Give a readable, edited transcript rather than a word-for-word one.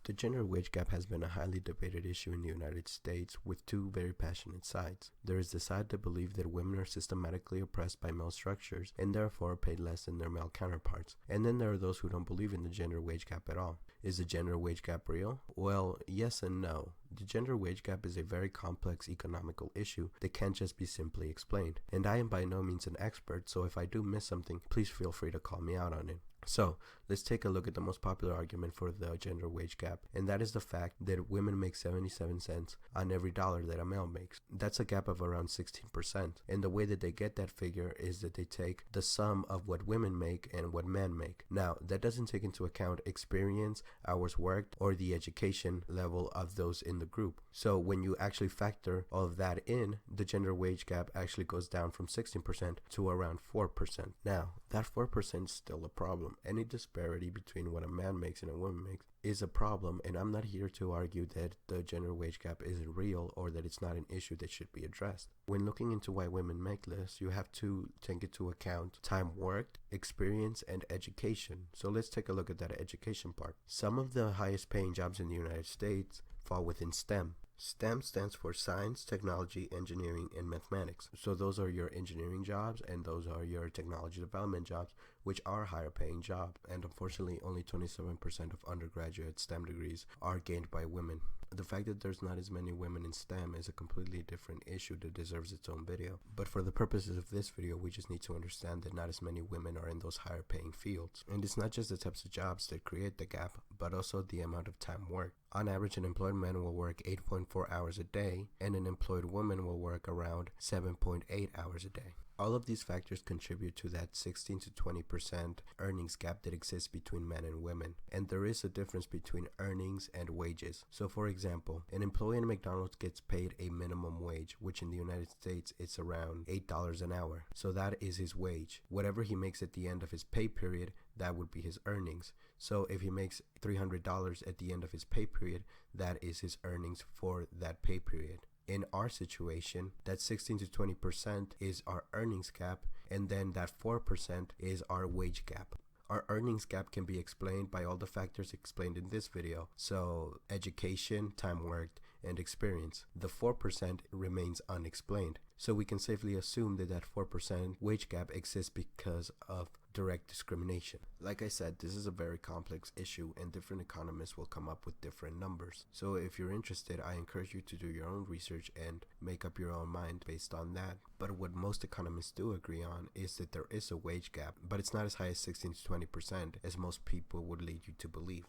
The gender wage gap has been a highly debated issue in the United States with two very passionate sides. There is the side that believes that women are systematically oppressed by male structures and therefore are paid less than their male counterparts. And then there are those who don't believe in the gender wage gap at all. Is the gender wage gap real? Well, yes and no. The gender wage gap is a very complex economical issue that can't just be simply explained. And I am by no means an expert, so if I do miss something, please feel free to call me out on it. So, let's take a look at the most popular argument for the gender wage gap, and that is the fact that women make 77 cents on every dollar that a male makes. That's a gap of around 16%, and the way that they get that figure is that they take the sum of what women make and what men make. Now, that doesn't take into account experience, hours worked, or the education level of those in the group. So, when you actually factor all of that in, the gender wage gap actually goes down from 16% to around 4%. Now, that 4% is still a problem. Any disparity between what a man makes and a woman makes is a problem, and I'm not here to argue that the gender wage gap isn't real or that it's not an issue that should be addressed. When looking into why women make less, you have to take into account time worked, experience, and education. So let's take a look at that education part. Some of the highest paying jobs in the United States fall within STEM. STEM stands for science, technology, engineering, and mathematics. So those are your engineering jobs and those are your technology development jobs, which are higher paying jobs. And unfortunately, only 27% of undergraduate STEM degrees are gained by women. The fact that there's not as many women in STEM is a completely different issue that deserves its own video. But for the purposes of this video, we just need to understand that not as many women are in those higher paying fields. And it's not just the types of jobs that create the gap, but also the amount of time worked. On average, an employed man will work 8.4 hours a day, and an employed woman will work around 7.8 hours a day. All of these factors contribute to that 16 to 20% earnings gap that exists between men and women. And there is a difference between earnings and wages. So for example, an employee in McDonald's gets paid a minimum wage, which in the United States it's around $8 an hour. So that is his wage. Whatever he makes at the end of his pay period, that would be his earnings. So if he makes $300 at the end of his pay period, that is his earnings for that pay period. In our situation, that 16 to 20% is our earnings gap, and then that 4% is our wage gap. Our earnings gap can be explained by all the factors explained in this video. So education, time worked, and experience. The 4% remains unexplained. So we can safely assume that that 4% wage gap exists because of direct discrimination. Like I said, this is a very complex issue and different economists will come up with different numbers. So if you're interested, I encourage you to do your own research and make up your own mind based on that. But what most economists do agree on is that there is a wage gap, but it's not as high as 16 to 20% as most people would lead you to believe.